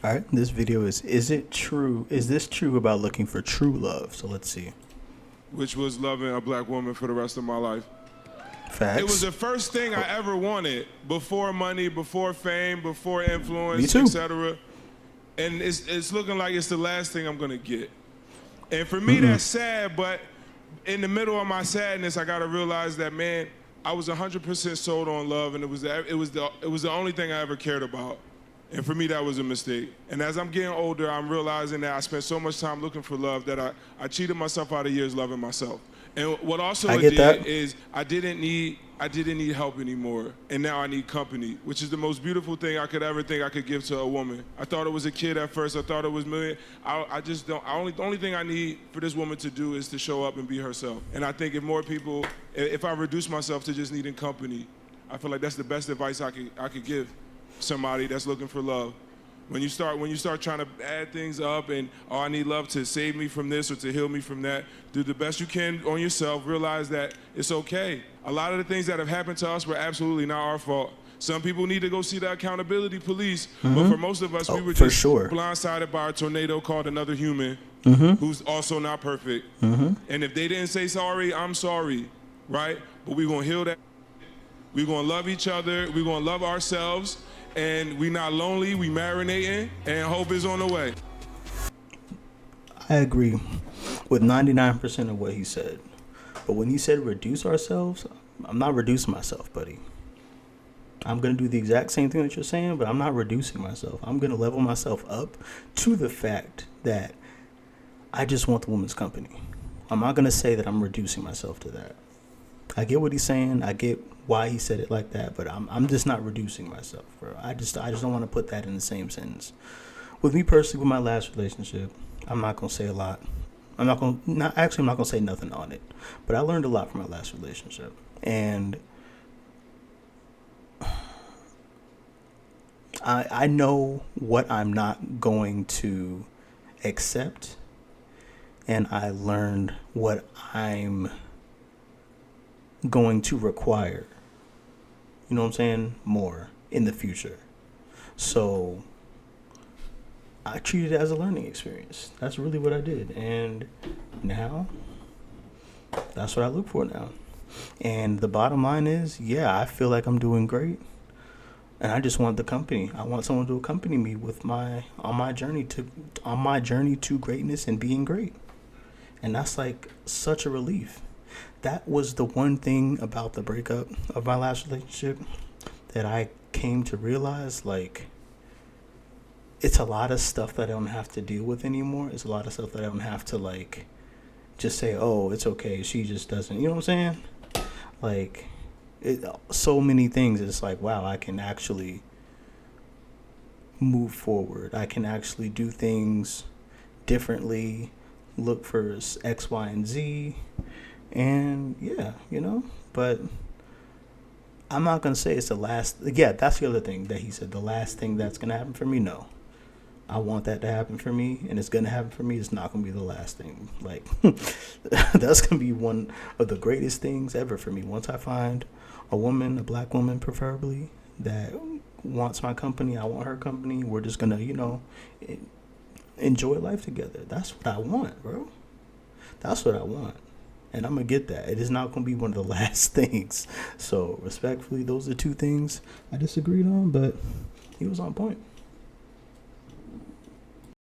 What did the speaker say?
All right, this video is it true? Is this true about looking for true love? So let's see. which was loving a black woman for the rest of my life. Facts. It was the first thing I ever wanted before money, before fame, before influence, Me too. etc. And it's looking like it's the last thing I'm gonna get. And for me, that's sad. But in the middle of my sadness, I gotta realize that, man, I was 100% sold on love, and it was the only thing I ever cared about. And for me, that was a mistake. And as I'm getting older, I'm realizing that I spent so much time looking for love that I cheated myself out of years loving myself. And what also I it get did that. is I didn't need help anymore, and now I need company, which is the most beautiful thing I could ever think I could give to a woman. I thought it was a kid at first. I thought it was million. I just don't. The only thing I need for this woman to do is to show up and be herself. And I think if more people, if I reduce myself to just needing company, I feel like that's the best advice I could give somebody that's looking for love. When you start trying to add things up and, oh, I need love to save me from this or to heal me from that, do the best you can on yourself. Realize that it's okay. A lot of the things that have happened to us were absolutely not our fault. Some people need to go see the accountability police, but for most of us, we were for just sure. blindsided by a tornado called another human who's also not perfect. And if they didn't say sorry, I'm sorry, right? But we're gonna heal that. We're gonna love each other. We're gonna love ourselves. And we not lonely, we marinating, and hope is on the way. I agree with 99% of what he said. But when he said reduce ourselves, I'm not reducing myself, buddy. I'm going to do the exact same thing that you're saying, but I'm not reducing myself. I'm going to level myself up to the fact that I just want the woman's company. I'm not going to say that I'm reducing myself to that. I get what he's saying. I get why he said it like that, but I'm just not reducing myself, bro. I just don't want to put that in the same sentence. With me personally, with my last relationship, I'm not gonna say a lot. I'm not gonna say nothing on it. But I learned a lot from my last relationship, and I know what I'm not going to accept, and I learned what I'm going to require, you know what I'm saying, more in the future. So I treat it as a learning experience. That's really what I did. And now that's what I look for now. And the bottom line is, yeah, I feel like I'm doing great. And I just want the company. I want someone to accompany me with on my journey to greatness and being great. And that's like such a relief. That was the one thing about the breakup of my last relationship that I came to realize, like, it's a lot of stuff that I don't have to deal with anymore. It's a lot of stuff that I don't have to, like, just say, oh, it's okay, she just doesn't, you know what I'm saying? Like, so many things. It's like, wow, I can actually move forward. I can actually do things differently, look for X, Y, and Z. And yeah, but I'm not going to say it's the last. Yeah, that's the other thing that he said. The last thing that's going to happen for me. No, I want that to happen for me, and it's going to happen for me. It's not going to be the last thing. Like, that's going to be one of the greatest things ever for me. Once I find a woman, a black woman preferably, that wants my company, I want her company. We're just going to, enjoy life together. That's what I want, bro. That's what I want. And I'm going to get that. It is not going to be one of the last things. So, respectfully, those are two things I disagreed on, but he was on point.